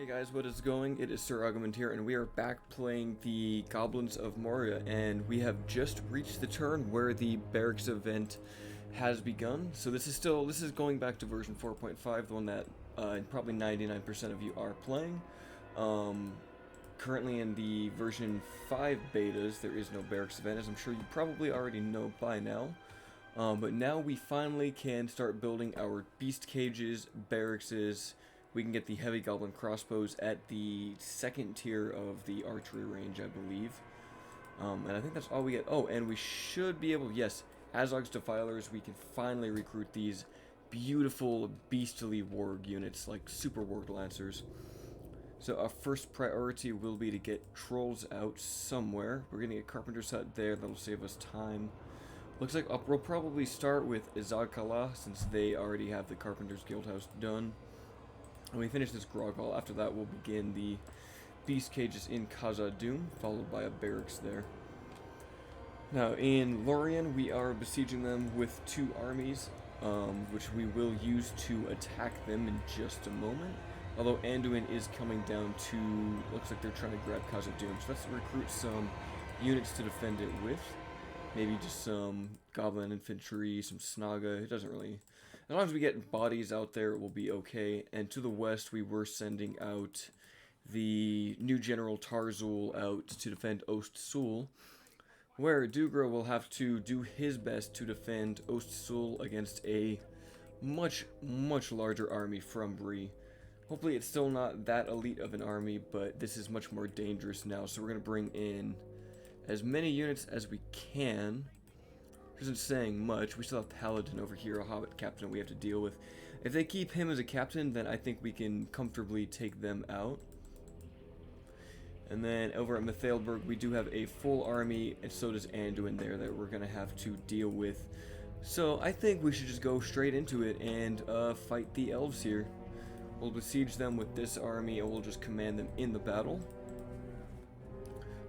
Guys, what is going? It is Sir Argument here, and we are back playing the Goblins of Moria, and we have just reached the turn where the barracks event has begun. So this is going back to version 4.5, the one that probably 99% of you are playing. Currently in the version 5 betas, there is no barracks event, as I'm sure you probably already know by now. But now we finally can start building our beast cages, barracks. We can get the heavy goblin crossbows at the second tier of the archery range, I believe. And I think that's all we get. Oh, and we should be able, yes, Azog's Defilers, we can finally recruit these beautiful, beastly warg units, like super warg lancers. So our first priority will be to get trolls out somewhere. We're going to get Carpenter's Hut there, that'll save us time. Looks like we'll probably start with Izakala, since they already have the Carpenter's Guildhouse done. When we finish this Grog Hall, after that we'll begin the beast cages in Khazad-dûm, followed by a barracks there. Now in Lorien, we are besieging them with 2 armies, which we will use to attack them in just a moment. Although Anduin is coming down to, looks like they're trying to grab Khazad-dûm, so let's recruit some units to defend it with. Maybe just some goblin infantry, some snaga, it doesn't really... As long as we get bodies out there, it will be okay. And to the west, we were sending out the new General Tarzul out to defend Ost-Sul, where Dugra will have to do his best to defend Ost-Sul against a much, much larger army from Bree. Hopefully it's still not that elite of an army, but this is much more dangerous now, so we're going to bring in as many units as we can. Isn't saying much. We still have Paladin over here, a Hobbit captain we have to deal with. If they keep him as a captain, then I think we can comfortably take them out. And then over at Mithailberg, we do have a full army, and so does Anduin there that we're going to have to deal with. So I think we should just go straight into it and fight the elves here. We'll besiege them with this army, and we'll just command them in the battle.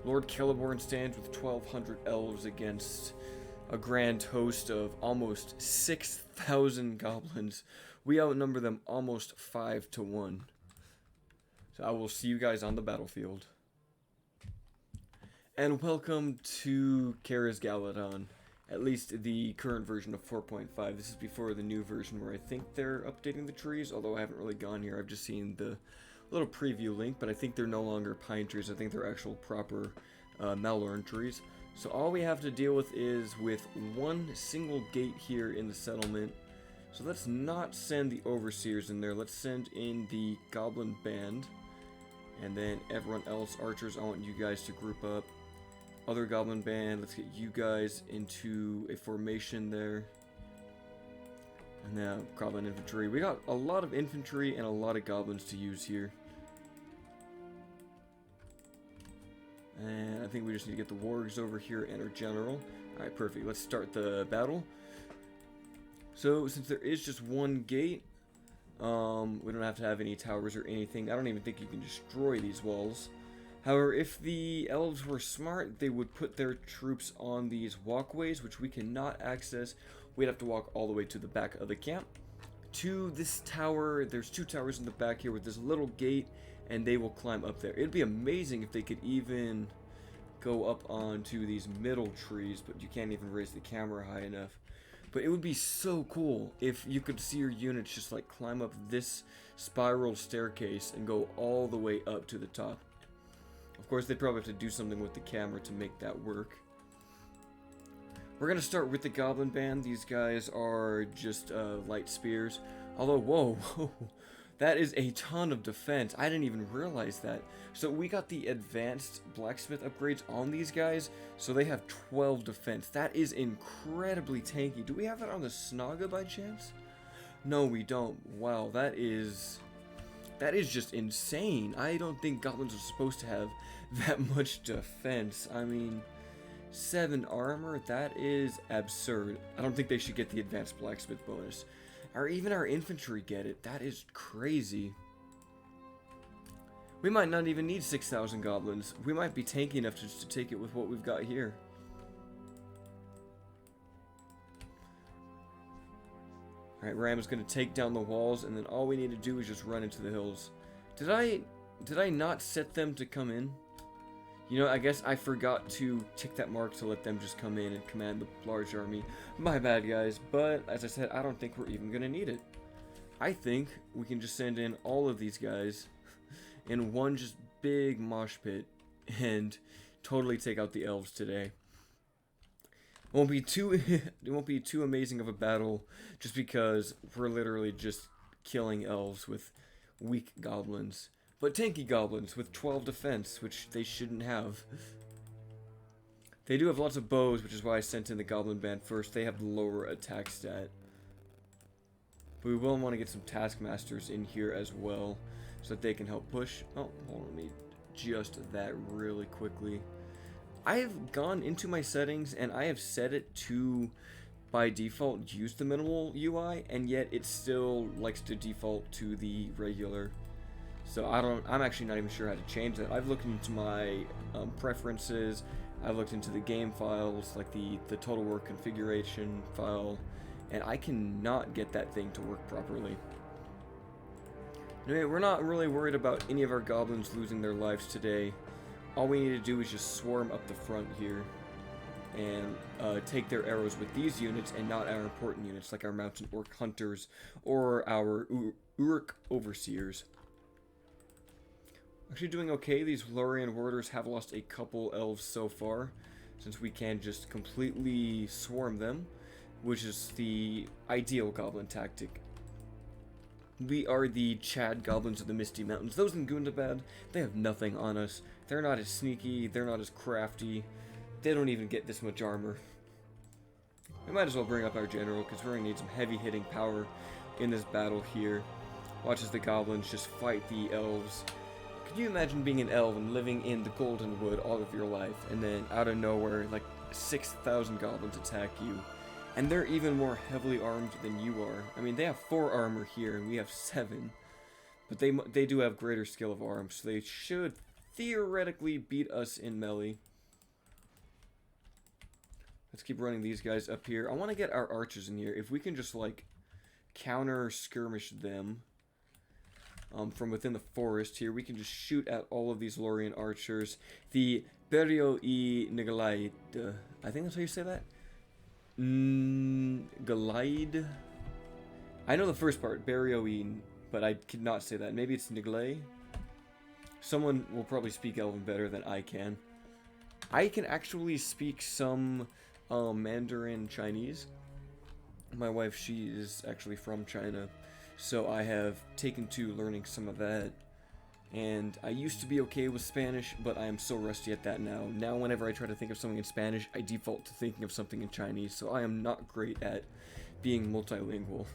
Lord Celeborn stands with 1,200 elves against a grand host of almost 6,000 goblins. We outnumber them almost 5 to 1. So I will see you guys on the battlefield. And welcome to Caras Galadhon. At least the current version of 4.5. This is before the new version where I think they're updating the trees, although I haven't really gone here. I've just seen the little preview link, but I think they're no longer pine trees. I think they're actual proper Malorn trees. So all we have to deal with is with one single gate here in the settlement. So let's not send the overseers in there. Let's send in the goblin band. And then everyone else, archers, I want you guys to group up. Other goblin band, let's get you guys into a formation there. And now goblin infantry. We got a lot of infantry and a lot of goblins to use here. And I think we just need to get the wargs over here and our general. Alright, perfect. Let's start the battle. So, since there is just one gate, we don't have to have any towers or anything. I don't even think you can destroy these walls. However, if the elves were smart, they would put their troops on these walkways, which we cannot access. We'd have to walk all the way to the back of the camp. To this tower, there's 2 towers in the back here with this little gate, and they will climb up there. It'd be amazing if they could even go up onto these middle trees, but you can't even raise the camera high enough. But it would be so cool if you could see your units just like climb up this spiral staircase and go all the way up to the top. Of course, they'd probably have to do something with the camera to make that work. We're going to start with the goblin band. These guys are just light spears. Although, whoa, that is a ton of defense. I didn't even realize that. So we got the advanced blacksmith upgrades on these guys, so they have 12 defense. That is incredibly tanky. Do we have that on the Snaga by chance? No, we don't. Wow, that is just insane. I don't think goblins are supposed to have that much defense. I mean, 7 armor, that is absurd. I don't think they should get the advanced blacksmith bonus. Or even our infantry get it. That is crazy. We might not even need 6,000 goblins. We might be tanky enough just to take it with what we've got here. Alright, Ram is going to take down the walls, and then all we need to do is just run into the hills. Did I Did I not set them to come in? You know, I guess I forgot to tick that mark to let them just come in and command the large army. My bad, guys. But, as I said, I don't think we're even going to need it. I think we can just send in all of these guys in one just big mosh pit and totally take out the elves today. It won't be too amazing of a battle just because we're literally just killing elves with weak goblins. But tanky goblins with 12 defense, which they shouldn't have. They do have lots of bows, which is why I sent in the goblin band first. They have the lower attack stat. But we will want to get some taskmasters in here as well, so that they can help push. Oh, hold on, let me adjust that really quickly. I have gone into my settings and I have set it to, by default, use the minimal UI, and yet it still likes to default to the regular. So I'm actually not even sure how to change that. I've looked into my preferences, I've looked into the game files, like the total work configuration file, and I cannot get that thing to work properly. Anyway, we're not really worried about any of our goblins losing their lives today. All we need to do is just swarm up the front here and take their arrows with these units and not our important units like our mountain orc hunters or our Uruk overseers. Actually doing okay. These Lorien warders have lost a couple elves so far, since we can just completely swarm them, which is the ideal goblin tactic. We are the Chad goblins of the Misty Mountains. Those in Gundabad, they have nothing on us. They're not as sneaky, they're not as crafty. They don't even get this much armor. We might as well bring up our general, because we're going to need some heavy hitting power in this battle here. Watch as the goblins just fight the elves. Could you imagine being an elf and living in the Golden Wood all of your life, and then out of nowhere, like 6,000 goblins attack you, and they're even more heavily armed than you are? I mean, they have 4 armor here, and we have 7, but they do have greater skill of arms, so they should theoretically beat us in melee. Let's keep running these guys up here. I want to get our archers in here. If we can just, like, counter skirmish them from within the forest here, we can just shoot at all of these Lorien archers. The Berio I Nigalaid, I think that's how you say that? Galaid? I know the first part, Berio I, but I could not say that. Maybe it's Niglay? Someone will probably speak Elven better than I can. I can actually speak some Mandarin Chinese. My wife, she is actually from China, so I have taken to learning some of that. And I used to be okay with Spanish, but I am so rusty at that now. Now whenever I try to think of something in Spanish, I default to thinking of something in Chinese, so I am not great at being multilingual.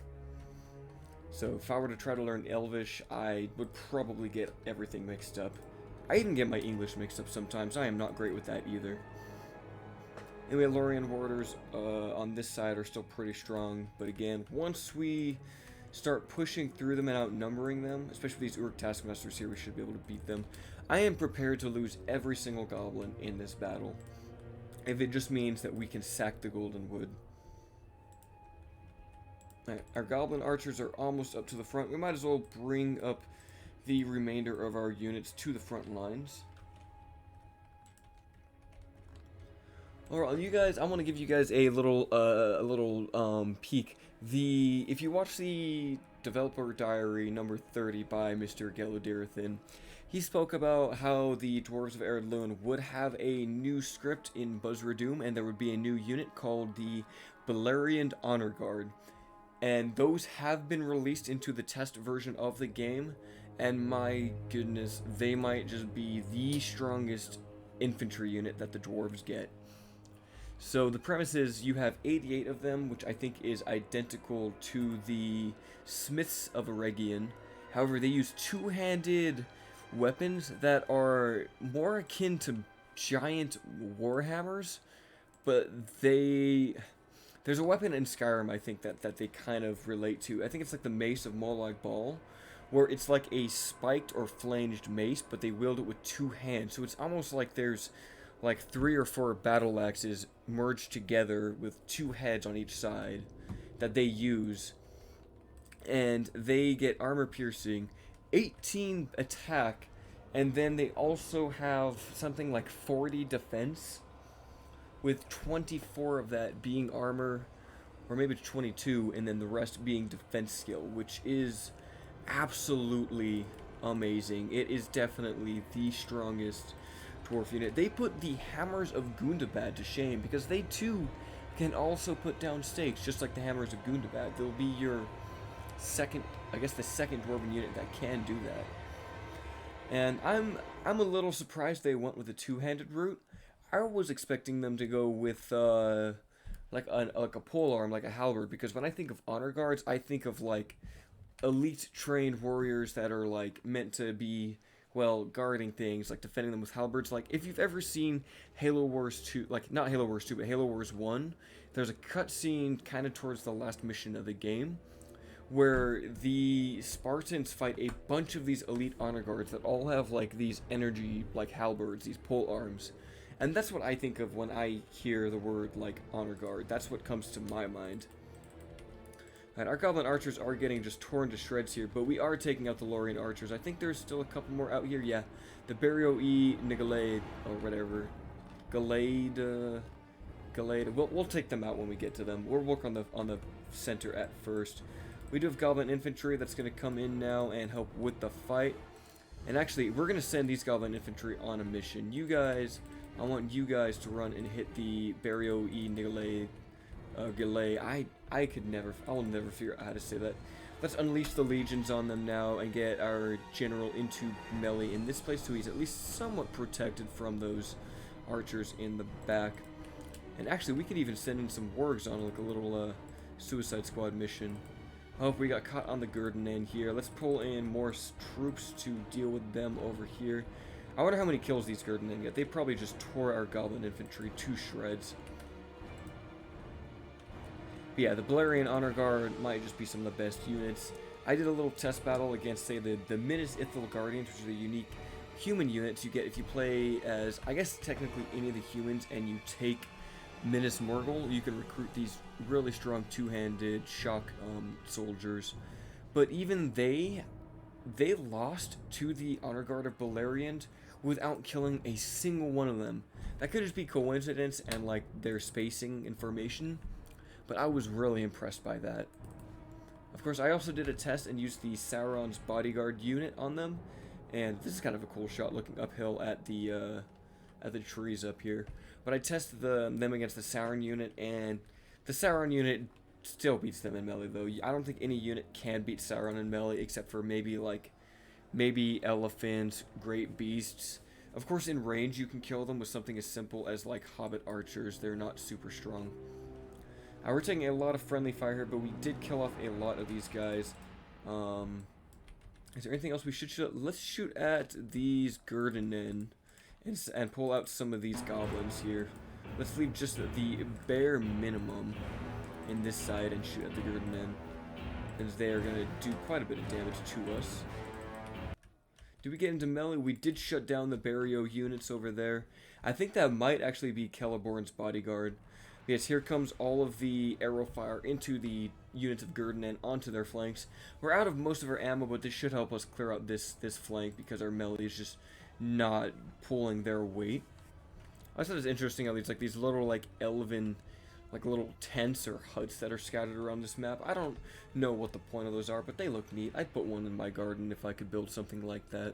So if I were to try to learn Elvish, I would probably get everything mixed up. I even get my English mixed up sometimes. I am not great with that either. Anyway, Lorien warders on this side are still pretty strong, but again, once we start pushing through them and outnumbering them, especially these Uruk taskmasters here, we should be able to beat them. I am prepared to lose every single goblin in this battle, if it just means that we can sack the Golden Wood. Right, our goblin archers are almost up to the front. We might as well bring up the remainder of our units to the front lines. Alright, you guys, I want to give you guys a little peek. If you watch the developer diary number 30 by Mr. Galadhon, he spoke about how the Dwarves of Eredluin would have a new script in Buzzradoom, and there would be a new unit called the Balerian Honor Guard. And those have been released into the test version of the game, and my goodness, they might just be the strongest infantry unit that the dwarves get. So the premise is you have 88 of them, which I think is identical to the Smiths of Eregion. However, they use two-handed weapons that are more akin to giant warhammers, but there's a weapon in Skyrim, I think, that they kind of relate to. I think it's like the Mace of Molag Bal, where it's like a spiked or flanged mace, but they wield it with two hands. So it's almost like there's like 3 or 4 battle axes merged together with 2 heads on each side that they use. And they get armor piercing, 18 attack, And then they also have something like 40 defense, with 24 of that being armor, or maybe 22, and then the rest being defense skill, which is absolutely amazing. It is definitely the strongest dwarf unit. They put the Hammers of Gundabad to shame, because they too can also put down stakes, just like the Hammers of Gundabad. They'll be your second, I guess the second dwarven unit that can do that. And I'm a little surprised they went with a two-handed route. I was expecting them to go with like a polearm, like a halberd, because when I think of honor guards, I think of like elite trained warriors that are like meant to be, well, guarding things, like defending them with halberds. Like if you've ever seen Halo Wars 2, like not Halo Wars 2, but Halo Wars 1, there's a cutscene kind of towards the last mission of the game where the Spartans fight a bunch of these elite honor guards that all have like these energy like halberds, these pole arms. And that's what I think of when I hear the word like honor guard. That's what comes to my mind. And our goblin archers are getting just torn to shreds here, but we are taking out the Lorien archers. I think there's still a couple more out here. Yeah, the Barrio E Nigalade or whatever, Galade. We'll take them out when we get to them. We'll work on the center at first. We do have goblin infantry that's going to come in now and help with the fight. And actually, we're going to send these goblin infantry on a mission. You guys, I want you guys to run and hit the Barrio E Nigalade. I will never figure out how to say that. Let's unleash the legions on them now and get our general into melee in this place so he's at least somewhat protected from those archers in the back. And actually, we could even send in some wargs on like a little suicide squad mission. Oh, we got caught on the Gurdon end here. Let's pull in more troops to deal with them over here. I wonder how many kills these Gurdon end get. They probably just tore our goblin infantry to shreds. But yeah, the Balerian Honor Guard might just be some of the best units. I did a little test battle against, say, the Minas Ithil Guardians, which are the unique human units you get if you play as, I guess, technically any of the humans, and you take Minas Morgul. You can recruit these really strong two-handed shock soldiers. But even they lost to the Honor Guard of Baleriand without killing a single one of them. That could just be coincidence and, like, their spacing and formation. But I was really impressed by that. Of course, I also did a test and used the Sauron's bodyguard unit on them. And this is kind of a cool shot looking uphill at the trees up here. But I tested them against the Sauron unit, and the Sauron unit still beats them in melee, though. I don't think any unit can beat Sauron in melee, except for maybe elephants, great beasts. Of course, in range, you can kill them with something as simple as, like, hobbit archers. They're not super strong. We're taking a lot of friendly fire here, but we did kill off a lot of these guys. Is there anything else we should shoot? Let's shoot at these Gurdenen and pull out some of these goblins here. Let's leave just the bare minimum in this side and shoot at the Gurdenen, as they are going to do quite a bit of damage to us. Did we get into melee? We did shut down the Barrio units over there. I think that might actually be Celeborn's bodyguard. Yes, here comes all of the arrow fire into the units of Gurdenen onto their flanks. We're out of most of our ammo, but this should help us clear out this flank because our melee is just not pulling their weight. I thought it was interesting how these little like elven, like little tents or huts that are scattered around this map. I don't know what the point of those are, but they look neat. I'd put one in my garden if I could build something like that.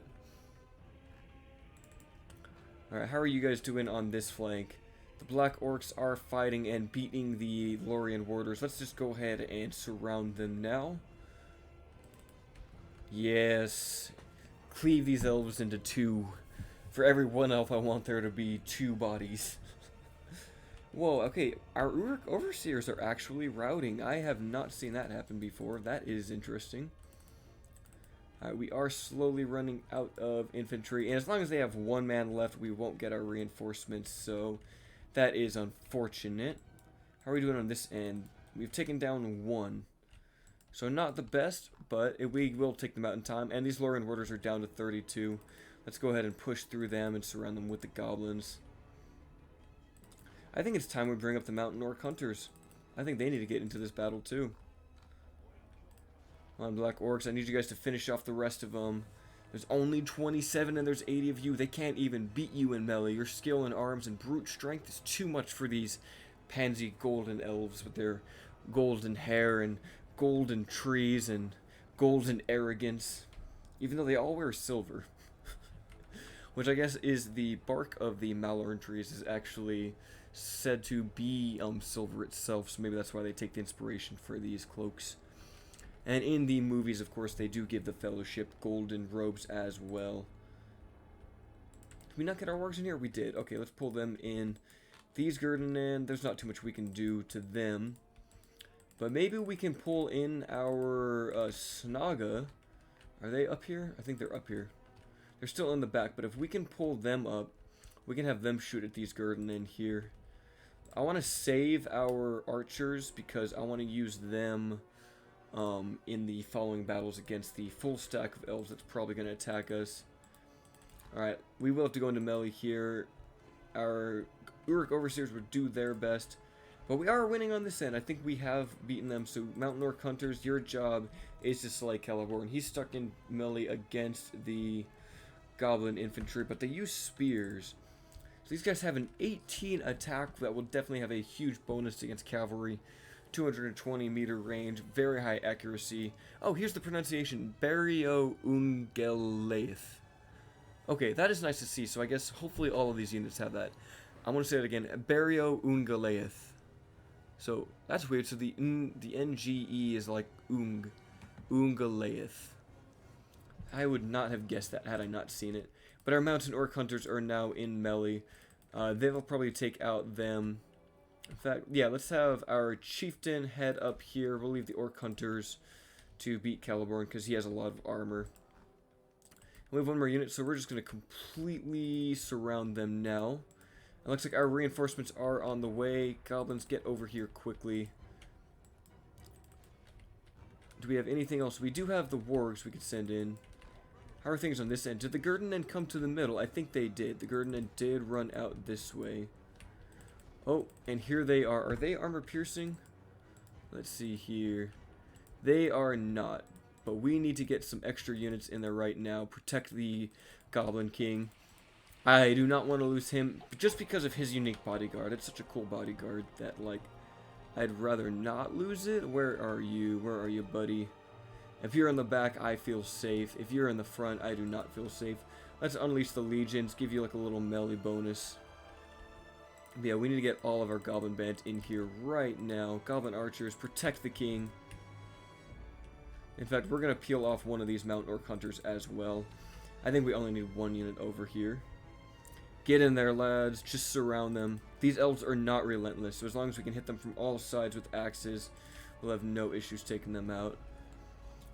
Alright, how are you guys doing on this flank? The Black Orcs are fighting and beating the Lorien Warders. Let's just go ahead and surround them now. Yes. Cleave these elves into two. For every one elf, I want there to be two bodies. Whoa, okay. Our Overseers are actually routing. I have not seen that happen before. That is interesting. We are slowly running out of infantry. And as long as they have one man left, we won't get our reinforcements. So that is unfortunate. How are we doing on this end? We've taken down one. So not the best, but we will take them out in time. And these Lorien Warders are down to 32. Let's go ahead and push through them and surround them with the goblins. I think it's time we bring up the Mountain Orc Hunters. I think they need to get into this battle too. Come on, Black Orcs. I need you guys to finish off the rest of them. There's only 27 and there's 80 of you. They can't even beat you in melee. Your skill in arms and brute strength is too much for these pansy golden elves with their golden hair and golden trees and golden arrogance. Even though they all wear silver. Which I guess is the bark of the Malorn trees is actually said to be silver itself. So maybe that's why they take the inspiration for these cloaks. And in the movies, of course, they do give the Fellowship golden robes as well. Did we not get our wargs in here? We did. Okay, let's pull them in. These Gurdenen, there's not too much we can do to them. But maybe we can pull in our Snaga. Are they up here? I think they're up here. They're still in the back, but if we can pull them up, we can have them shoot at these Gurdenen here. I want to save our archers because I want to use them in the following battles against the full stack of elves that's probably going to attack us. Alright, we will have to go into melee here. Our Uruk Overseers would do their best. But we are winning on this end. I think we have beaten them. So, Mountain Orc Hunters, your job is to slay Celeborn. He's stuck in melee against the Goblin Infantry, but they use spears. So these guys have an 18 attack that will definitely have a huge bonus against cavalry. 220 meter range, very high accuracy. Oh, here's the pronunciation. Barrio Ungelaeth. Okay, that is nice to see. So I guess hopefully all of these units have that. I'm going to say it again. Barrio Ungelaeth. So that's weird. So the NGE is like Ungelaeth. I would not have guessed that had I not seen it. But our Mountain Orc Hunters are now in melee. They'll probably take out them. In fact, yeah, let's have our Chieftain head up here. We'll leave the Orc Hunters to beat Celeborn because he has a lot of armor. We have one more unit, so we're just going to completely surround them now. It looks like our reinforcements are on the way. Goblins, get over here quickly. Do we have anything else? We do have the wargs we could send in. How are things on this end? Did the Gurdenen come to the middle? I think they did. The Gurdenen did run out this way. Oh, and here they are. Are they armor piercing? Let's see here. They are not. But we need to get some extra units in there right now. Protect the Goblin King. I do not want to lose him just because of his unique bodyguard. It's such a cool bodyguard that, like, I'd rather not lose it. Where are you? Where are you, buddy? If you're in the back, I feel safe. If you're in the front, I do not feel safe. Let's unleash the legions. Give you, like, a little melee bonus. But yeah, we need to get all of our Goblin Band in here right now. Goblin Archers, protect the king. In fact, we're going to peel off one of these Mountain Orc Hunters as well. I think we only need one unit over here. Get in there, lads. Just surround them. These elves are not relentless, so as long as we can hit them from all sides with axes, we'll have no issues taking them out.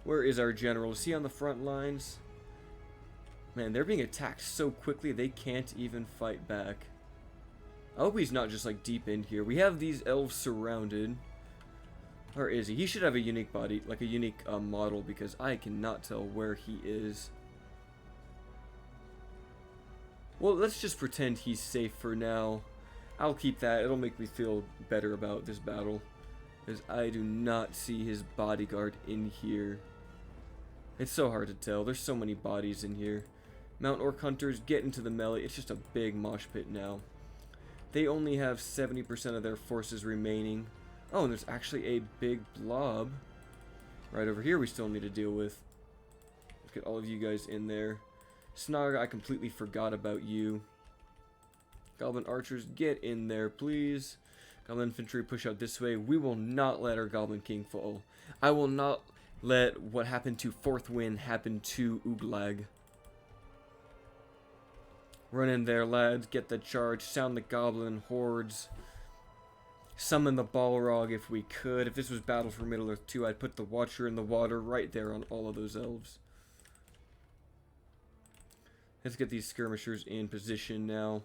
Where is our general? Is he on the front lines? Man, they're being attacked so quickly they can't even fight back. I hope he's not just, like, deep in here. We have these elves surrounded. Where is he? He should have a unique body, like a unique model, because I cannot tell where he is. Well, let's just pretend he's safe for now. I'll keep that. It'll make me feel better about this battle. Because I do not see his bodyguard in here. It's so hard to tell. There's so many bodies in here. Mount Orc Hunters, get into the melee. It's just a big mosh pit now. They only have 70% of their forces remaining. Oh, and there's actually a big blob right over here we still need to deal with. Let's get all of you guys in there. Snaga, I completely forgot about you. Goblin Archers, get in there, please. Goblin Infantry, push out this way. We will not let our Goblin King fall. I will not let what happened to Fourth Wind happen to Uglag. Run in there, lads. Get the charge. Sound the Goblin hordes. Summon the Balrog if we could. If this was Battle for Middle-earth 2, I'd put the Watcher in the water right there on all of those elves. Let's get these skirmishers in position now.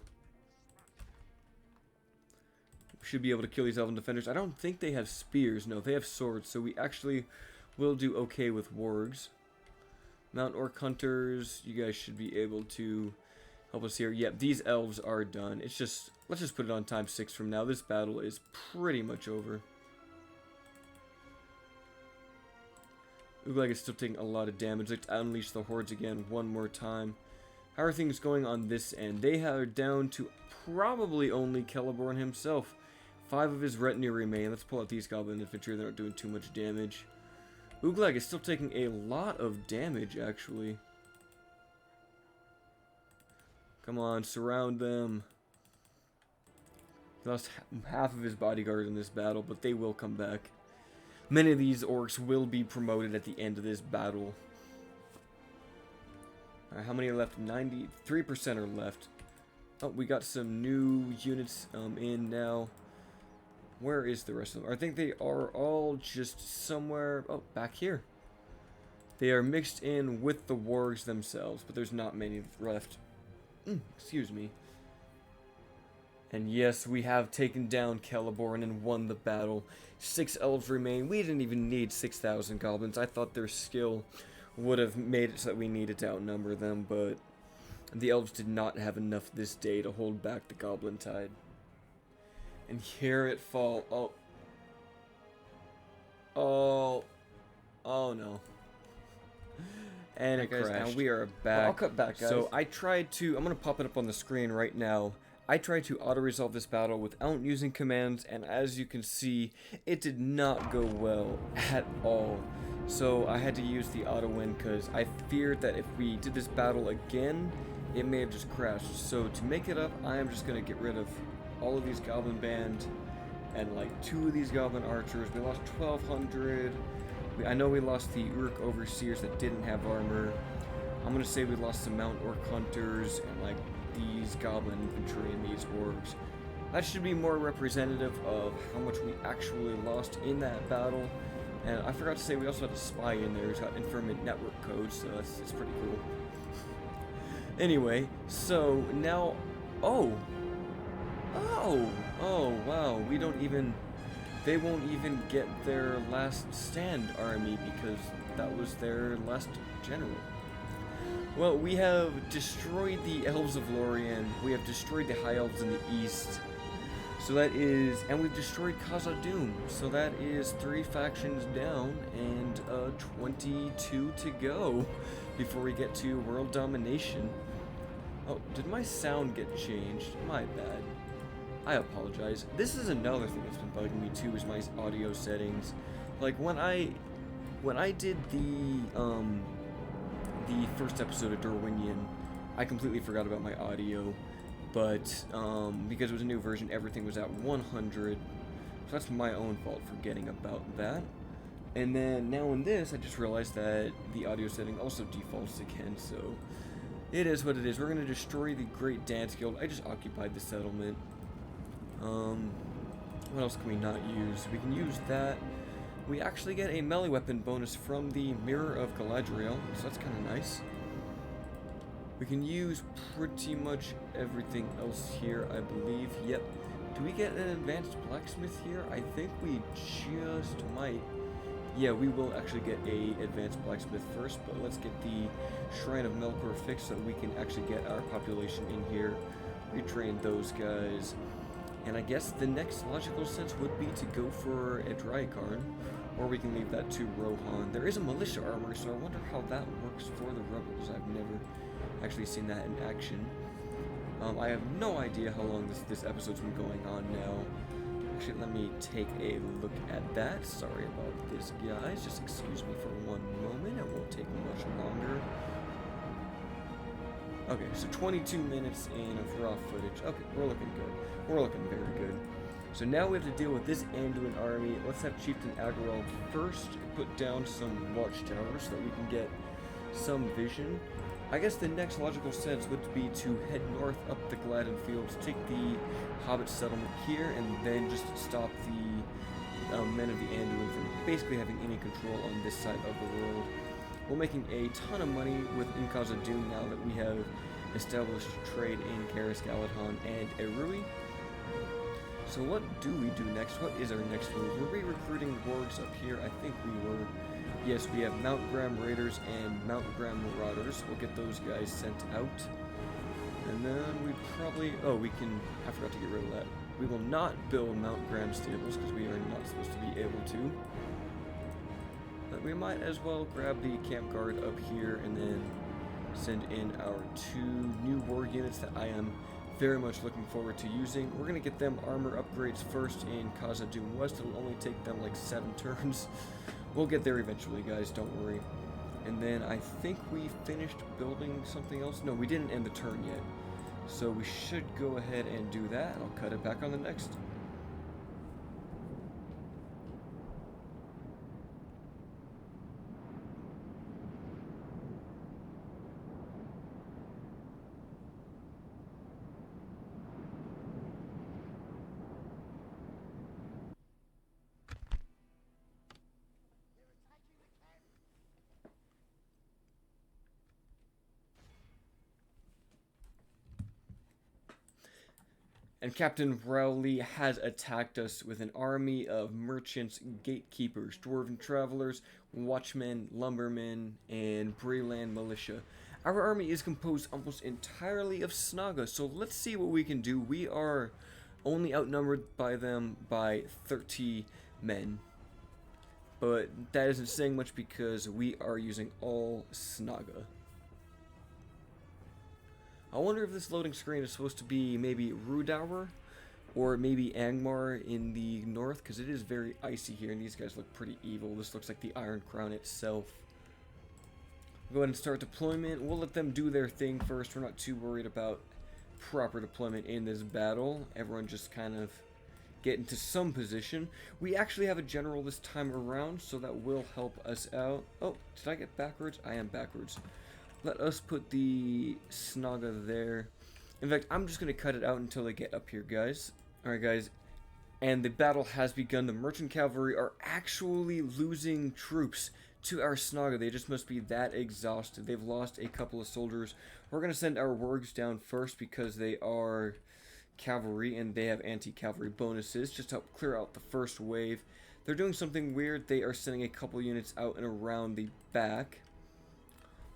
We should be able to kill these elven defenders. I don't think they have spears. No, they have swords, so we actually will do okay with wargs. Mount Orc Hunters, you guys should be able to help us here. Yep, these elves are done. It's just, let's just put it on ×6 from now. This battle is pretty much over. Uglag is still taking a lot of damage. Let's unleash the hordes again one more time. How are things going on this end? They are down to probably only Celeborn himself. 5 of his retinue remain. Let's pull out these goblin infantry. They're not doing too much damage. Uglag is still taking a lot of damage, actually. Come on, surround them. He lost half of his bodyguard in this battle, but they will come back. Many of these orcs will be promoted at the end of this battle. Alright, how many are left? 93% are left. Oh, we got some new units in now. Where is the rest of them? I think they are all just somewhere... Oh, back here. They are mixed in with the wargs themselves, but there's not many left. Excuse me. And yes, we have taken down Celeborn and won the battle. 6 elves remain. We didn't even need 6,000 goblins. I thought their skill would have made it so that we needed to outnumber them, but the elves did not have enough this day to hold back the goblin tide. And here it fall. Oh no. And it crashed. Now we are back. Well, I'll cut back, guys. So I tried to, I'm going to pop it up on the screen right now. I tried to auto-resolve this battle without using commands, and as you can see, it did not go well at all. So I had to use the auto-win because I feared that if we did this battle again, it may have just crashed. So to make it up, I am just going to get rid of all of these goblin band and like 2 of these goblin archers. We lost 1,200. I know we lost the Uruk overseers that didn't have armor. I'm going to say we lost some Mount Orc hunters and like these goblin infantry and these orcs. That should be more representative of how much we actually lost in that battle. And I forgot to say we also had a spy in there who's got informant network code, so it's pretty cool. Anyway, so now, oh wow, they won't even get their last stand army because that was their last general. Well, we have destroyed the elves of Lorien, we have destroyed the high elves in the east, so that is, and we've destroyed Khazad-dûm, so that is 3 factions down and 22 to go before we get to world domination. Oh, did my sound get changed? My bad. I apologize. This is another thing that's been bugging me too, is my audio settings. Like when I did the first episode of Darwinian, I completely forgot about my audio, but because it was a new version, everything was at 100, so that's my own fault for forgetting about that. And then now in this, I just realized that the audio setting also defaults again, so it is what it is. We're going to destroy the Great Dance Guild. I just occupied the settlement. What else can we not use? We can use that. We actually get a melee weapon bonus from the Mirror of Galadhon, so that's kind of nice. We can use pretty much everything else here, I believe. Yep. Do we get an advanced blacksmith here? I think we just might. Yeah, we will actually get a advanced blacksmith first, but let's get the Shrine of Melkor fixed so that we can actually get our population in here, retrain those guys. And I guess the next logical sense would be to go for a Drykarn, or we can leave that to Rohan. There is a militia armor, so I wonder how that works for the rebels. I've never actually seen that in action. I have no idea how long this episode's been going on now. Actually, let me take a look at that. Sorry about this, guys. Just excuse me for one moment. It won't take much longer. Okay, so 22 minutes in of raw footage. Okay, we're looking good. We're looking very good. So now we have to deal with this Anduin army. Let's have Chieftain Agrel first put down some watchtowers so that we can get some vision. I guess the next logical sense would be to head north up the Galadhon Fields, take the Hobbit settlement here, and then just stop the men of the Anduin from basically having any control on this side of the world. We're making a ton of money in Khazad-dûm now that we have established trade in Caras, Galadhon, and Erui. So what do we do next? What is our next move? We're re-recruiting wargs up here. I think we were. Yes, we have Mount Graham Raiders and Mount Graham Marauders. We'll get those guys sent out. And then we probably... Oh, we can... I forgot to get rid of that. We will not build Mount Graham stables because we are not supposed to be able to. But we might as well grab the camp guard up here and then send in our 2 new war units that I am very much looking forward to using. We're going to get them armor upgrades first in Khazad-dûm West. It'll only take them like 7 turns. We'll get there eventually, guys, don't worry. And then I think we finished building something else. No, we didn't end the turn yet. So we should go ahead and do that. I'll cut it back on the next. And Captain Rowley has attacked us with an army of merchants, gatekeepers, dwarven travelers, watchmen, lumbermen, and Breeland militia. Our army is composed almost entirely of Snaga, so let's see what we can do. We are only outnumbered by them by 30 men. But that isn't saying much because we are using all Snaga. I wonder if this loading screen is supposed to be maybe Rudauer or maybe Angmar in the north, because it is very icy here and these guys look pretty evil. This looks like the Iron Crown itself. Go ahead and start deployment. We'll let them do their thing first. We're not too worried about proper deployment in this battle. Everyone just kind of get into some position. We actually have a general this time around, so that will help us out. Oh, did I get backwards? I am backwards. Let us put the Snaga there. In fact, I'm just going to cut it out until they get up here, guys. Alright, guys. And the battle has begun. The merchant cavalry are actually losing troops to our Snaga. They just must be that exhausted. They've lost a couple of soldiers. We're going to send our wargs down first because they are cavalry and they have anti-cavalry bonuses just to help clear out the first wave. They're doing something weird. They are sending a couple units out and around the back.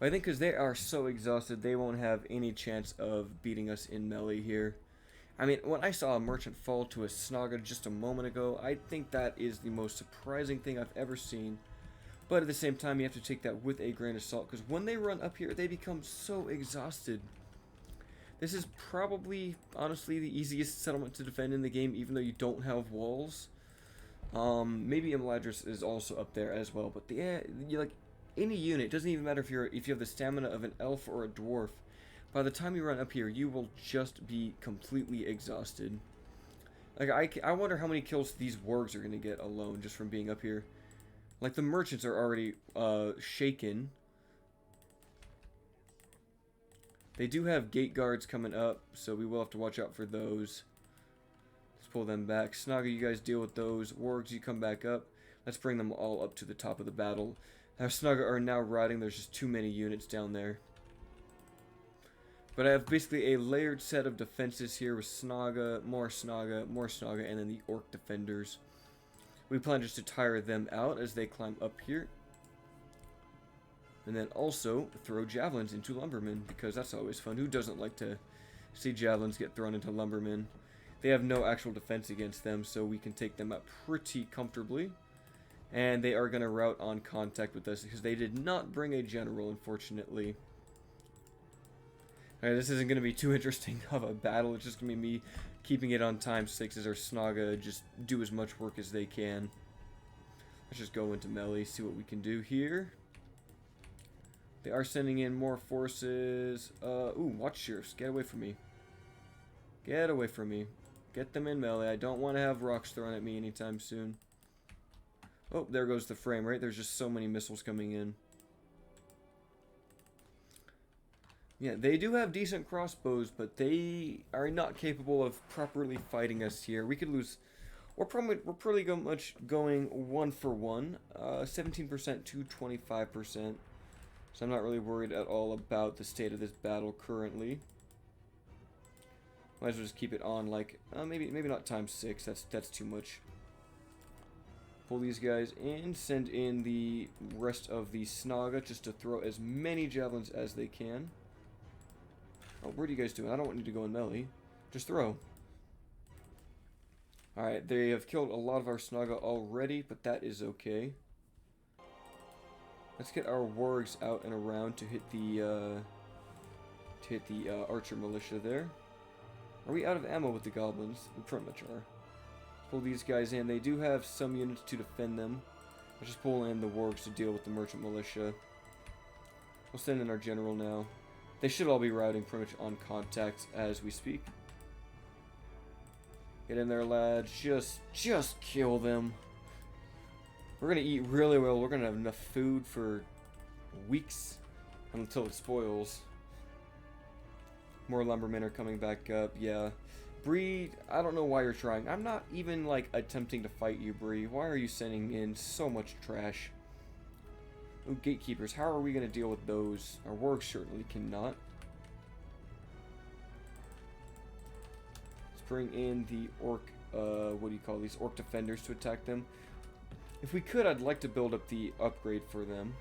But I think because they are so exhausted, they won't have any chance of beating us in melee here. I mean, when I saw a merchant fall to a Snaga just a moment ago, I think that is the most surprising thing I've ever seen. But at the same time, you have to take that with a grain of salt, because when they run up here, they become so exhausted. This is probably, honestly, the easiest settlement to defend in the game, even though you don't have walls. Maybe Imladris is also up there as well, but yeah, like any unit, doesn't even matter if you have the stamina of an elf or a dwarf. By the time you run up here, you will just be completely exhausted. Like I wonder how many kills these wargs are going to get alone just from being up here. Like the merchants are already shaken. They do have gate guards coming up, so we will have to watch out for those. Let's pull them back. Snaga, you guys deal with those. Wargs, you come back up. Let's bring them all up to the top of the battle. Our Snaga are now riding. There's just too many units down there. But I have basically a layered set of defenses here with Snaga, more Snaga, and then the Orc defenders. We plan just to tire them out as they climb up here. And then also throw javelins into lumbermen, because that's always fun. Who doesn't like to see javelins get thrown into lumbermen? They have no actual defense against them, so we can take them out pretty comfortably. And they are going to rout on contact with us, because they did not bring a general, unfortunately. Alright, this isn't going to be too interesting of a battle. It's just going to be me keeping it on ×6 as our Snaga just do as much work as they can. Let's just go into melee, see what we can do here. They are sending in more forces. Ooh, watch sheriffs. Get away from me. Get away from me. Get them in melee. I don't want to have rocks thrown at me anytime soon. Oh, there goes the frame rate. There's just so many missiles coming in. Yeah, they do have decent crossbows, but they are not capable of properly fighting us here. We could lose. We're pretty much going 1 for 1. 17% to 25%. So I'm not really worried at all about the state of this battle currently. Might as well just keep it on like maybe not ×6. That's too much. Pull these guys in, send in the rest of the Snaga just to throw as many javelins as they can. Oh, what are you guys doing? I don't want you to go in melee. Just throw. Alright, they have killed a lot of our Snaga already, but that is okay. Let's get our wargs out and around to hit the archer militia there. Are we out of ammo with the goblins? We pretty much are. Let's pull these guys in. They do have some units to defend them. Let's just pull in the wargs to deal with the merchant militia. We'll send in our general now. They should all be routing pretty much on contact as we speak. Get in there, lads. Just kill them. We're gonna eat really well. We're gonna have enough food for weeks until it spoils. More lumbermen are coming back up. Yeah. Bree, I don't know why you're trying. I'm not even, like, attempting to fight you, Bree. Why are you sending in so much trash? Oh, gatekeepers. How are we going to deal with those? Our wargs certainly cannot. Let's bring in the orc, what do you call these? Orc defenders to attack them. If we could, I'd like to build up the upgrade for them.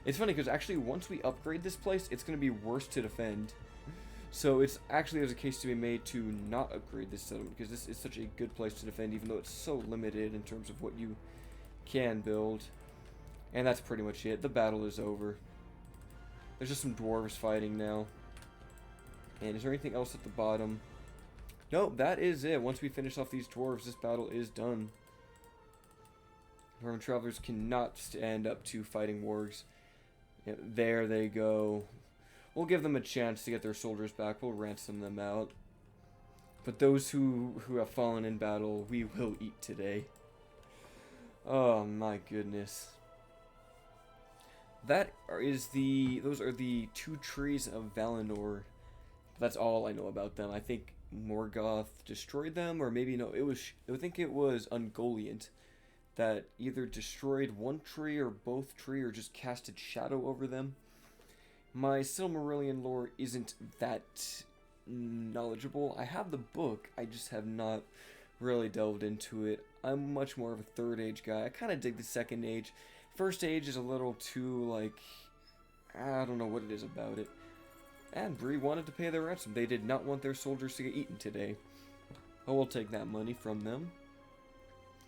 It's funny, because actually, once we upgrade this place, it's going to be worse to defend. So it's actually, there's a case to be made to not upgrade this settlement, because this is such a good place to defend, even though it's so limited in terms of what you can build. And that's pretty much it. The battle is over. There's just some dwarves fighting now. And is there anything else at the bottom? Nope, that is it. Once we finish off these dwarves, this battle is done. Dwarven travelers cannot stand up to fighting wargs. Yeah, there they go. We'll give them a chance to get their soldiers back. We'll ransom them out. But those who have fallen in battle, we will eat today. Oh my goodness. Those are the 2 trees of Valinor. That's all I know about them. I think Morgoth destroyed them, or maybe no, I think it was Ungoliant that either destroyed one tree or both tree, or just casted shadow over them. My Silmarillion lore isn't that knowledgeable. I have the book, I just have not really delved into it. I'm much more of a Third Age guy. I kind of dig the Second Age. First Age is a little too, like, I don't know what it is about it. And Bree wanted to pay their ransom. They did not want their soldiers to get eaten today. Oh, we'll take that money from them.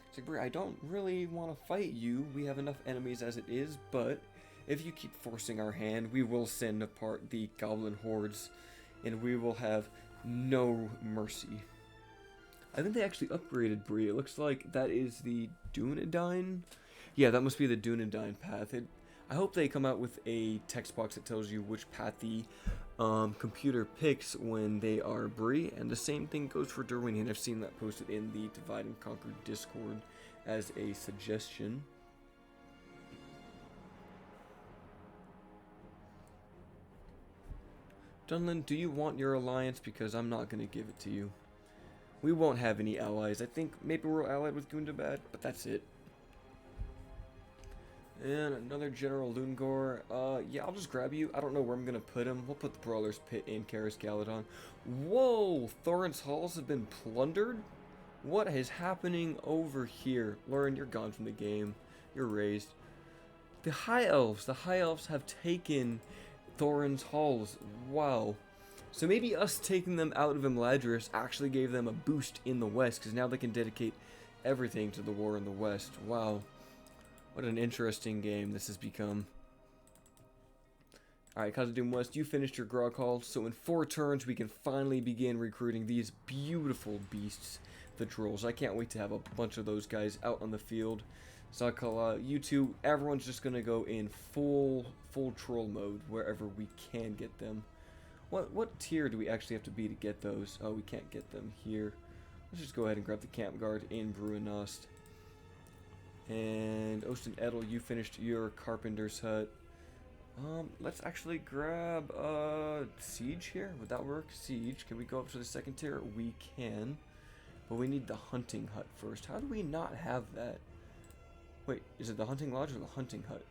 It's like, Bree, I don't really want to fight you. We have enough enemies as it is, but if you keep forcing our hand, we will send apart the goblin hordes, and we will have no mercy. I think they actually upgraded Bree. It looks like that is the Dunedain. Yeah, that must be the Dunedain path. I hope they come out with a text box that tells you which path the computer picks when they are Bree, and the same thing goes for Derwinian. I've seen that posted in the Divide and Conquer Discord as a suggestion. Dunlin, do you want your alliance? Because I'm not going to give it to you. We won't have any allies. I think maybe we're allied with Gundabad, but that's it. And another General Lungor. Yeah, I'll just grab you. I don't know where I'm going to put him. We'll put the Brawler's Pit in Caras Galadhon. Whoa! Thorin's halls have been plundered? What is happening over here? Lauren, you're gone from the game. You're raised. The High Elves have taken Thorin's halls. Wow. So maybe us taking them out of Imladris actually gave them a boost in the west, because now they can dedicate everything to the war in the west. Wow. What an interesting game this has become. Alright, Khazad-dûm West, you finished your Grog Hall, so in 4 turns we can finally begin recruiting these beautiful beasts, the trolls. I can't wait to have a bunch of those guys out on the field. Zakala, you two, everyone's just gonna go in full troll mode wherever we can get them. What tier do we actually have to be to get those? Oh, we can't get them here. Let's just go ahead and grab the camp guard in Bruinost. And Osten Edel, you finished your carpenter's hut. Let's actually grab siege here. Would that work? Siege. Can we go up to the 2nd tier? We can. But we need the hunting hut first. How do we not have that? Wait, is it the hunting lodge or the hunting hut?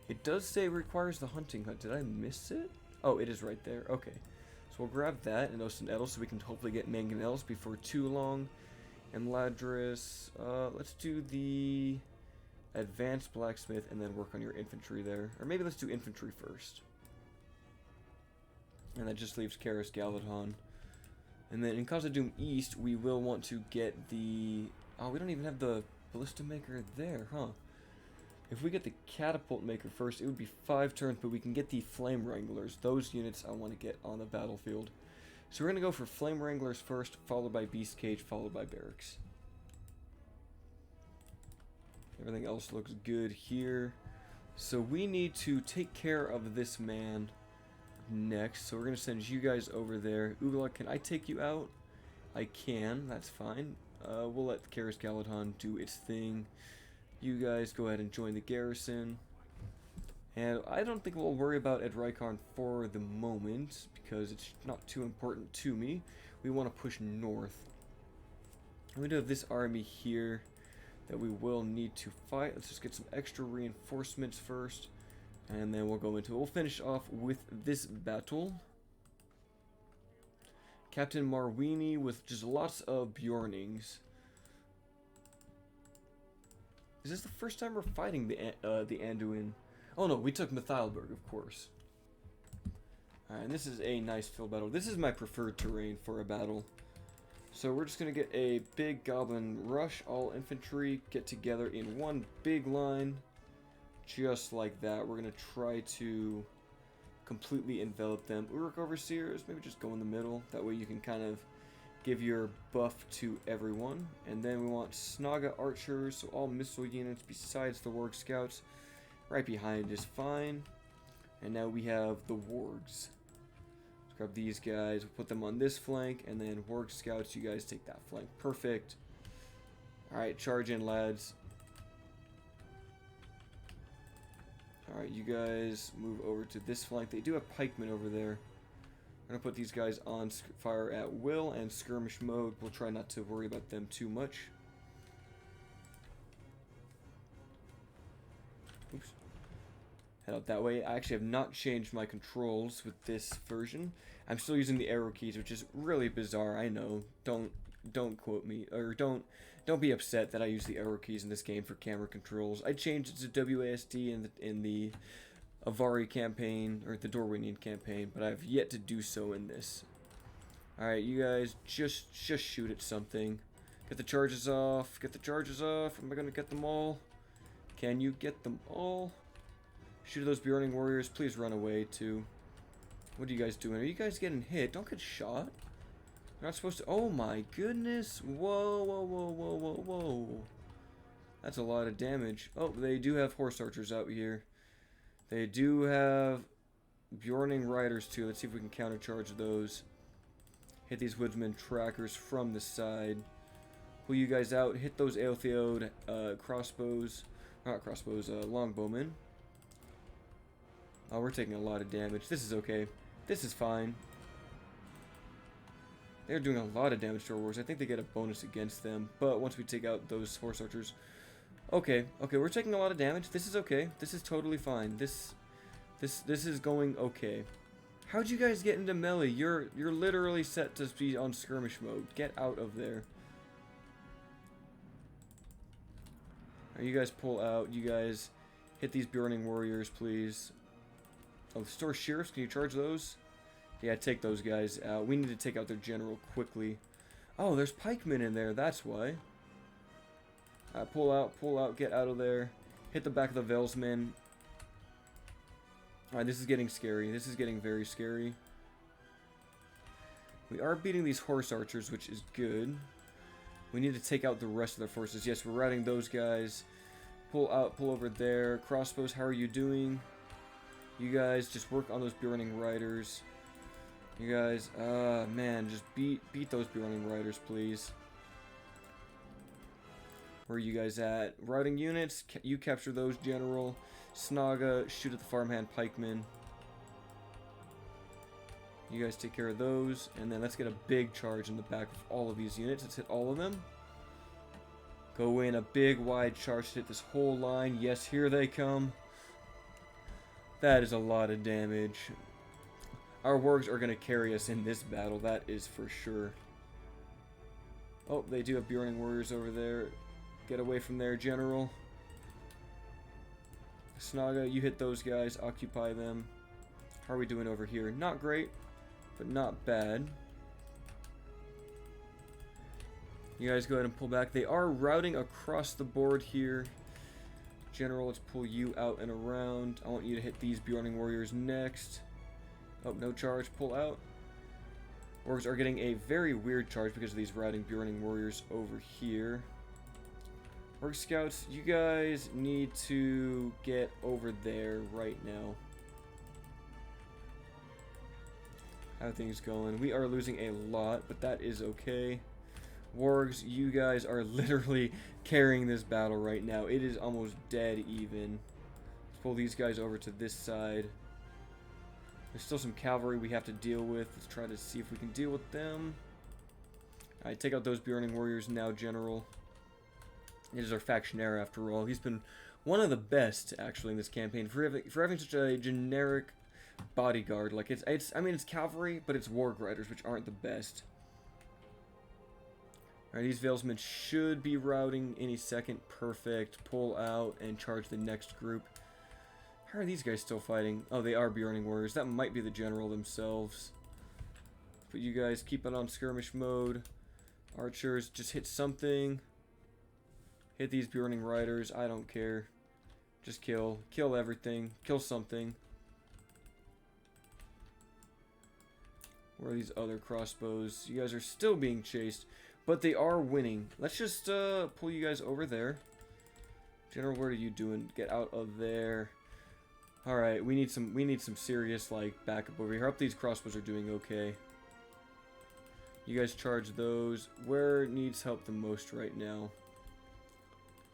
It does say it requires the hunting hut. Did I miss it? Oh, it is right there. Okay. So we'll grab that and Osten Edel so we can hopefully get mangonels before too long. And Ladris, let's do the advanced blacksmith and then work on your infantry there. Or maybe let's do infantry first. And that just leaves Caras Galadhon. And then in Khazad-dûm East, we will want to get the... Oh, we don't even have the ballista maker there, huh? If we get the catapult maker first, it would be 5 turns, but we can get the flame wranglers. Those units I want to get on the battlefield. So we're going to go for flame wranglers first, followed by beast cage, followed by barracks. Everything else looks good here. So we need to take care of this man next. So we're going to send you guys over there. Ugla, can I take you out? I can. That's fine. We'll let Caras Galadhon do its thing. You guys go ahead and join the garrison. And I don't think we'll worry about Ed Rykon for the moment, because it's not too important to me. We want to push north. And we do have this army here that we will need to fight. Let's just get some extra reinforcements first, and then we'll go into it. We'll finish off with this battle. Captain Marwini with just lots of Bjornings. Is this the first time we're fighting the Anduin? Oh no, we took Mythalberg, of course. Alright, and this is a nice field battle. This is my preferred terrain for a battle. So we're just going to get a big goblin rush. All infantry get together in one big line. Just like that. We're going to try to completely envelop them. Uruk Overseers, maybe just go in the middle. That way you can kind of give your buff to everyone. And then we want Snaga archers, so all missile units besides the Warg scouts. Right behind is fine. And now we have the Wargs. Let's grab these guys, we'll put them on this flank, and then Warg scouts, you guys take that flank. Perfect. Alright, charge in, lads. Alright, you guys move over to this flank. They do have pikemen over there. I'm going to put these guys on fire at will and skirmish mode. We'll try not to worry about them too much. Oops. Head out that way. I actually have not changed my controls with this version. I'm still using the arrow keys, which is really bizarre. I know. Don't quote me, or don't be upset that I use the arrow keys in this game for camera controls. I changed it to WASD in the Avari campaign, or the Dorwinian campaign, but I've yet to do so in this. Alright, you guys, just shoot at something. Get the charges off. Get the charges off. Am I going to get them all? Can you get them all? Shoot at those Bjorning warriors. Please run away, too. What are you guys doing? Are you guys getting hit? Don't get shot. You're not supposed to... Oh, my goodness. Whoa, whoa, whoa, whoa, whoa, whoa. That's a lot of damage. Oh, they do have horse archers out here. They do have Bjorning riders, too. Let's see if we can countercharge those. Hit these woodsman trackers from the side. Pull you guys out. Hit those Aeltheod crossbows. Not crossbows, longbowmen. Oh, we're taking a lot of damage. This is okay. This is fine. They're doing a lot of damage to our warriors. I think they get a bonus against them. But once we take out those horse archers... Okay, we're taking a lot of damage. This is okay. This is totally fine. This is going okay. How'd you guys get into melee? You're literally set to be on skirmish mode. Get out of there. Right, you guys pull out. You guys hit these Bjorning warriors, please. Oh, store sheriffs. Can you charge those? Yeah, take those guys out. We need to take out their general quickly. Oh, there's pikemen in there. That's why. Pull out, get out of there. Hit the back of the Veldsmen. Alright, this is getting scary. This is getting very scary. We are beating these horse archers, which is good. We need to take out the rest of their forces. Yes, we're routing those guys. Pull out, pull over there. Crossbows, how are you doing? You guys just work on those Bjorning riders. You guys, man, just beat those Bjorning riders, please. Where are you guys at? Routing units, you capture those, General. Snaga, shoot at the farmhand pikemen. You guys take care of those, and then let's get a big charge in the back of all of these units. Let's hit all of them. Go in, a big wide charge to hit this whole line. Yes, here they come. That is a lot of damage. Our wargs are going to carry us in this battle, that is for sure. Oh, they do have Bjorning warriors over there. Get away from there, General. Snaga, you hit those guys. Occupy them. How are we doing over here? Not great, but not bad. You guys go ahead and pull back. They are routing across the board here. General, let's pull you out and around. I want you to hit these Bjorning warriors next. Oh, no charge. Pull out. Orcs are getting a very weird charge because of these riding Bjorning warriors over here. Orc scouts, you guys need to get over there right now. How are things going? We are losing a lot, but that is okay. Wargs, you guys are literally carrying this battle right now. It is almost dead even. Let's pull these guys over to this side. There's still some cavalry we have to deal with. Let's try to see if we can deal with them. Alright, take out those Bjorning warriors now, General. It is our factionaire after all. He's been one of the best, actually, in this campaign. For having such a generic bodyguard. Like, I mean, it's cavalry, but it's warg riders, which aren't the best. Alright, these Valesmen should be routing any second. Perfect. Pull out and charge the next group. How are these guys still fighting? Oh, they are Bjorning warriors. That might be the general themselves. But you guys keep it on skirmish mode. Archers, just hit something. Hit these Bjorning riders. I don't care. Just kill. Kill everything. Kill something. Where are these other crossbows? You guys are still being chased. But they are winning. Let's just pull you guys over there. General, what are you doing? Get out of there. Alright, we need some serious like backup over here. I hope these crossbows are doing okay. You guys charge those. Where needs help the most right now?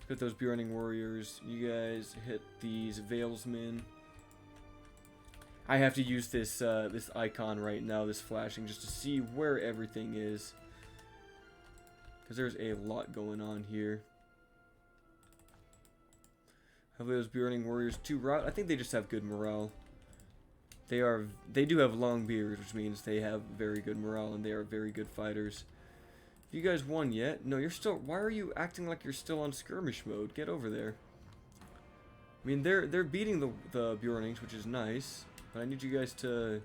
Hit those Bjorning warriors. You guys hit these Valesmen. I have to use this this icon right now, this flashing, just to see where everything is. Because there's a lot going on here. Hopefully those Bjorning warriors to rout. I think they just have good morale. They do have long beards, which means they have very good morale and they are very good fighters. Have you guys won yet? No, you're still. Why are you acting like you're still on skirmish mode? Get over there. I mean, they're beating the Bjornings, which is nice, but I need you guys to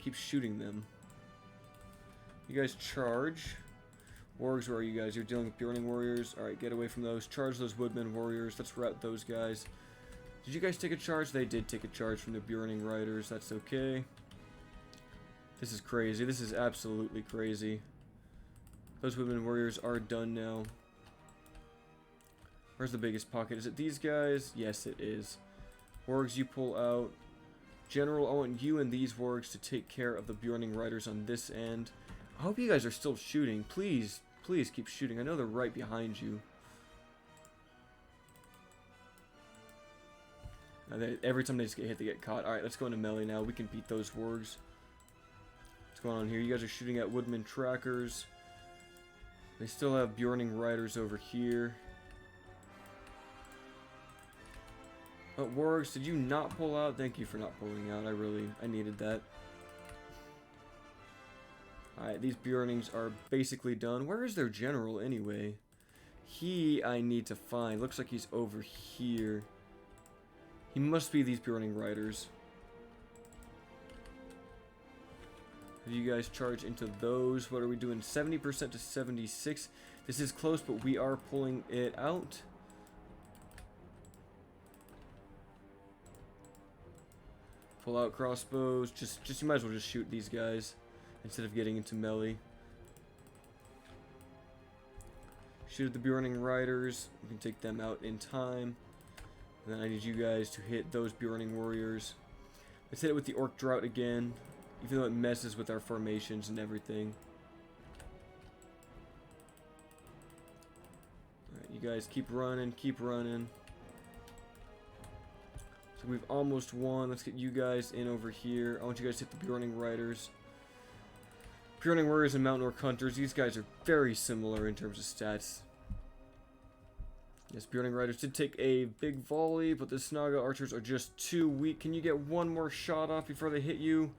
keep shooting them. You guys charge. Wargs, where are you guys? You're dealing with Bjorning warriors. Alright, get away from those. Charge those Woodman warriors. Let's rout those guys. Did you guys take a charge? They did take a charge from the Bjorning riders. That's okay. This is crazy. This is absolutely crazy. Those Woodman warriors are done now. Where's the biggest pocket? Is it these guys? Yes, it is. Wargs, you pull out. General, I want you and these wargs to take care of the Bjorning riders on this end. I hope you guys are still shooting. Please, please keep shooting. I know they're right behind you. Every time they just get hit, they get caught. Alright, let's go into melee now. We can beat those wargs. What's going on here? You guys are shooting at Woodman trackers. They still have Bjorning riders over here. Oh, wargs, did you not pull out? Thank you for not pulling out. I needed that. Alright, these Bjornings are basically done. Where is their general anyway? I need to find. Looks like he's over here. He must be these Bjorning riders. Have you guys charge into those? What are we doing? 70% to 76. This is close, but we are pulling it out. Pull out crossbows. You might as well just shoot these guys instead of getting into melee. Shoot at the Bjorning riders. We can take them out in time. And then I need you guys to hit those Bjorning warriors. Let's hit it with the Orc Drought again, even though it messes with our formations and everything. Alright, you guys keep running, keep running. So we've almost won. Let's get you guys in over here. I want you guys to hit the Bjorning riders. Bjorning warriors and Mountain Orc hunters. These guys are very similar in terms of stats. Yes, Bjorning riders did take a big volley, but the Snaga archers are just too weak. Can you get one more shot off before they hit you?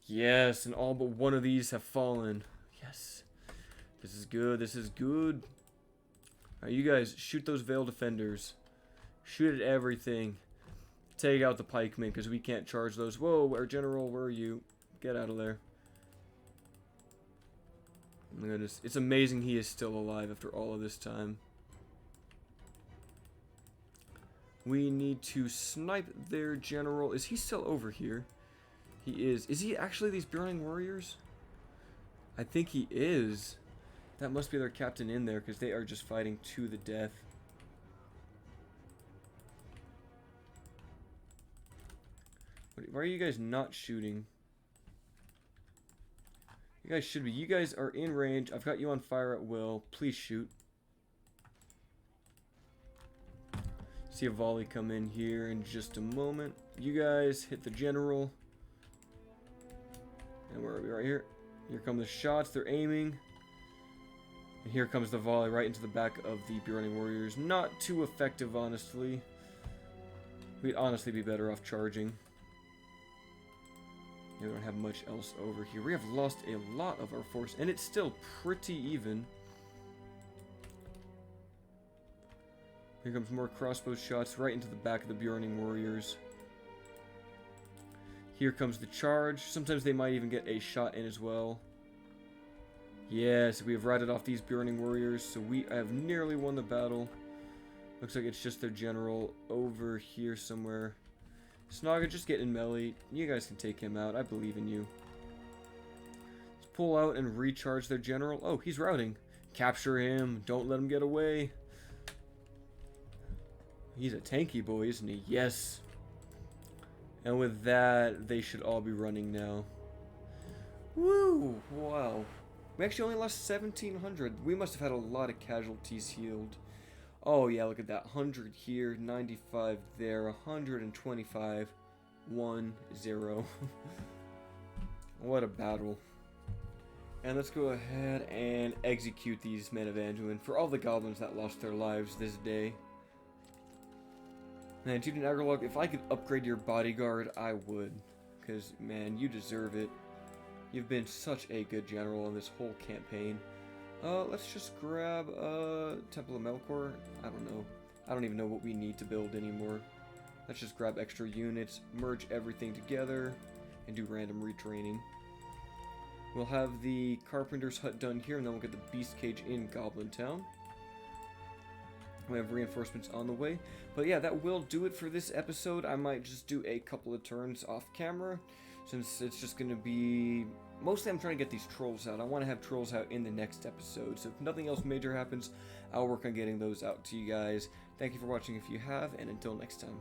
Yes, and all but one of these have fallen. Yes. This is good. This is good. Alright, you guys, shoot those Veil Defenders. Shoot at everything. Take out the pikemen, because we can't charge those. Whoa, our general, where are you? Get out of there. Oh my goodness. It's amazing he is still alive after all of this time. We need to snipe their general. Is he still over here? He is. Is he actually these Burning Warriors? I think he is. That must be their captain in there, because they are just fighting to the death. Why are you guys not shooting? You guys should be. You guys are in range. I've got you on fire at will. Please shoot. See a volley come in here in just a moment. You guys hit the general. And where are we? Right here. Here come the shots. They're aiming. And here comes the volley right into the back of the Burning Warriors. Not too effective, honestly. We'd honestly be better off charging. We don't have much else over here. We have lost a lot of our force, and it's still pretty even. Here comes more crossbow shots right into the back of the Burning Warriors. Here comes the charge. Sometimes they might even get a shot in as well. Yes, we have routed off these Burning Warriors, so we have nearly won the battle. Looks like it's just their general over here somewhere. Snaga, just get in melee. You guys can take him out. I believe in you. Let's pull out and recharge their general. Oh, he's routing. Capture him. Don't let him get away. He's a tanky boy, isn't he? Yes. And with that, they should all be running now. Woo! Wow. We actually only lost 1,700. We must have had a lot of casualties healed. Oh yeah, look at that. 100 here, 95 there, 125, 1, 0. What a battle. And let's go ahead and execute these men of Anduin for all the goblins that lost their lives this day. Man, Dude and Agrolog, if I could upgrade your bodyguard, I would. Because, man, you deserve it. You've been such a good general in this whole campaign. Let's just grab, Temple of Melkor. I don't know. I don't even know what we need to build anymore. Let's just grab extra units, merge everything together, and do random retraining. We'll have the Carpenter's Hut done here, and then we'll get the Beast Cage in Goblin Town. We have reinforcements on the way. But yeah, that will do it for this episode. I might just do a couple of turns off camera, since it's just going to be... Mostly I'm trying to get these trolls out. I want to have trolls out in the next episode. So if nothing else major happens, I'll work on getting those out to you guys. Thank you for watching if you have, and until next time.